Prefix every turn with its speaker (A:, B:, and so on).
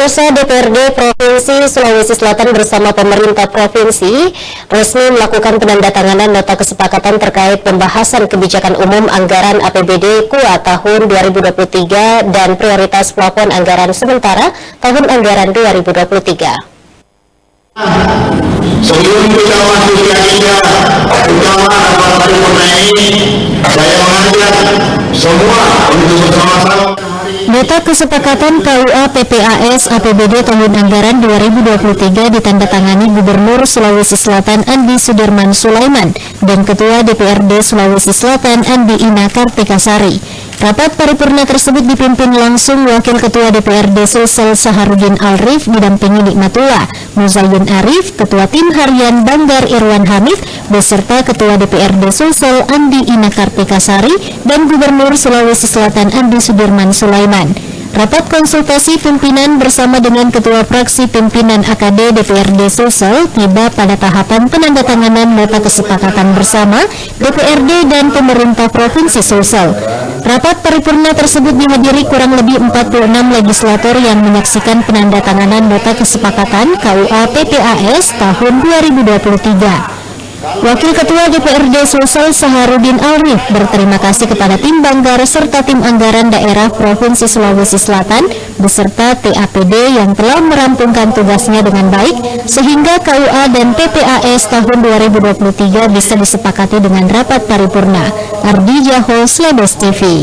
A: Pemirsa, DPRD Provinsi Sulawesi Selatan bersama pemerintah provinsi resmi melakukan penandatanganan nota kesepakatan terkait pembahasan kebijakan umum anggaran APBD KUA tahun 2023 dan prioritas plafon anggaran sementara tahun anggaran 2023.
B: Sebelum kita masuk ke agenda utama rapat paripurna ini, saya mengajak semua untuk bersama-sama.
A: Nota kesepakatan KUA PPAS APBD tahun anggaran 2023 ditandatangani Gubernur Sulawesi Selatan Andi Sudirman Sulaiman dan Ketua DPRD Sulawesi Selatan Andi Ina Kartikasari. Rapat paripurna tersebut dipimpin langsung Wakil Ketua DPRD Sulsel Saharudin Alrif didampingi Nikmatullah, Muzayyun Arif, Ketua Tim Harian Banggar Irwan Hamid, beserta Ketua DPRD Sulsel Andi Ina Kartikasari dan Gubernur Sulawesi Selatan Andi Sudirman Sulaiman. Rapat konsultasi pimpinan bersama dengan Ketua Fraksi Pimpinan AKD DPRD Sulsel tiba pada tahapan penandatanganan nota kesepakatan bersama DPRD dan pemerintah Provinsi Sulsel. Rapat paripurna tersebut dihadiri kurang lebih 46 legislator yang menyaksikan penandatanganan nota kesepakatan KUA PPAS tahun 2023. Wakil Ketua DPRD Sulsel Saharudin Alrif berterima kasih kepada tim Banggar serta tim anggaran daerah Provinsi Sulawesi Selatan beserta TAPD yang telah merampungkan tugasnya dengan baik sehingga KUA dan PPAS tahun 2023 bisa disepakati dengan rapat paripurna. Ardi Jaho, Slebes TV.